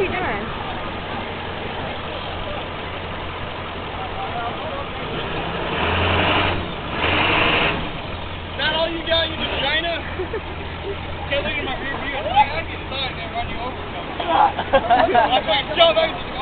she doing? Is that all you got, you vagina? Okay, look at my rear view. I get stuck and run you over. I'm going to jump out.